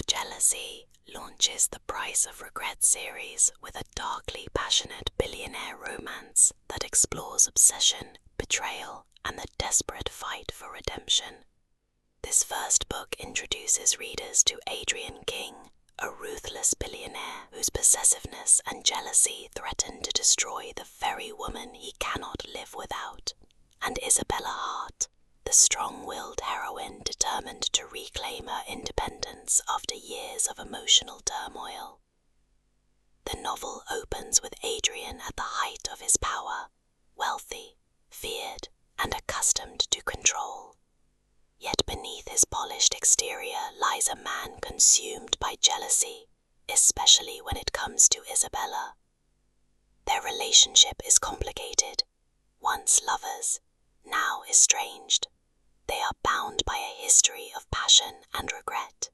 Jealousy launches the Price of Regret series with a darkly passionate billionaire romance that explores obsession, betrayal, and the desperate fight for redemption. This first book introduces readers to Adrian King, a ruthless billionaire whose possessiveness and jealousy threaten to destroy the very woman he cannot live without, and Isabella Hart, the strong-willed heroine determined to reclaim her independence after years of emotional turmoil. The novel opens with Adrian at the height of his power, wealthy, feared, and accustomed to control. Yet beneath his polished exterior lies a man consumed by jealousy, especially when it comes to Isabella. Their relationship is complicated, once lovers, now estranged. They are bound by a history of passion and regret.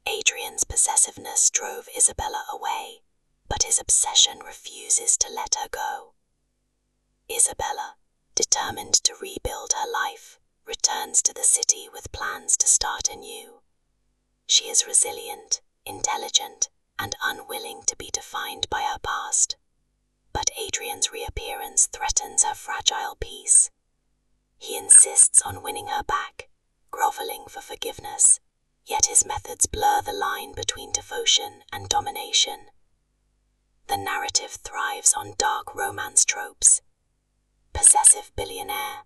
Adrian's possessiveness drove Isabella away, but his obsession refuses to let her go. Isabella, determined to rebuild her life, returns to the city with plans to start anew. She is resilient, intelligent, and unwilling to be defined by her past. But Adrian's reappearance threatens her fragile peace. He insists on winning her back, groveling for forgiveness, yet his methods blur the line between devotion and domination. The narrative thrives on dark romance tropes. Possessive billionaire,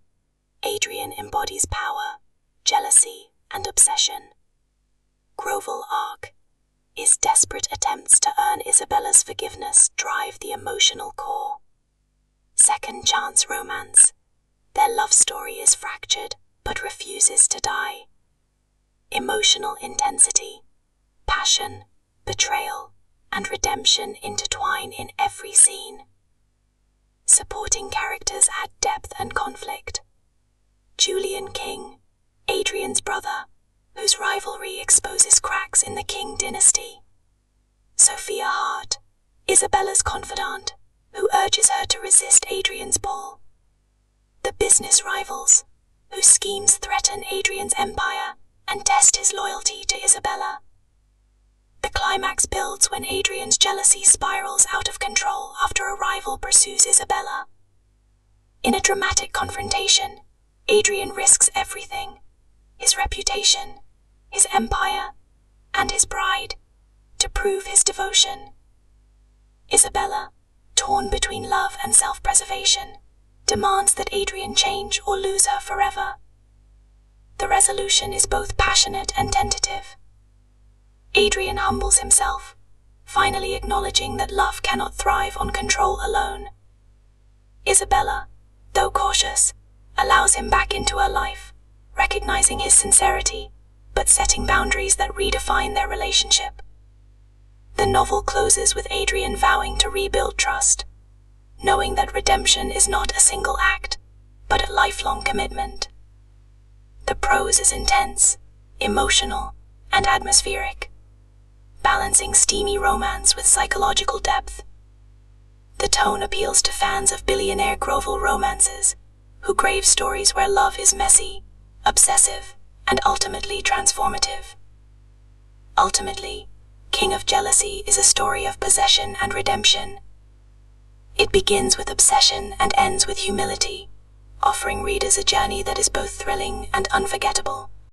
Adrian embodies power, jealousy, and obsession. Grovel arc, his desperate attempts to earn Isabella's forgiveness drive the emotional core. Second chance romance, their love story is fractured but refuses to die. Emotional intensity, passion, betrayal, and redemption intertwine in every scene. Supporting characters add depth and conflict. Julian King, Adrian's brother, whose rivalry exposes cracks in the King dynasty. Sophia Hart, Isabella's confidant, who urges her to resist Adrian's pull. The business rivals, whose schemes threaten Adrian's empire and test his loyalty to Isabella. The climax builds when Adrian's jealousy spirals out of control after a rival pursues Isabella. In a dramatic confrontation, Adrian risks everything, his reputation, his empire, and his bride, to prove his devotion. Isabella, torn between love and self-preservation, demands that Adrian change or lose her forever. The resolution is both passionate and tentative. Adrian humbles himself, finally acknowledging that love cannot thrive on control alone. Isabella, though cautious, allows him back into her life, recognizing his sincerity, but setting boundaries that redefine their relationship. The novel closes with Adrian vowing to rebuild trust, knowing that redemption is not a single act, but a lifelong commitment. The prose is intense, emotional, and atmospheric, balancing steamy romance with psychological depth. The tone appeals to fans of billionaire grovel romances, who crave stories where love is messy, obsessive, and ultimately transformative. Ultimately, King of Jealousy is a story of possession and redemption. It begins with obsession and ends with humility, offering readers a journey that is both thrilling and unforgettable.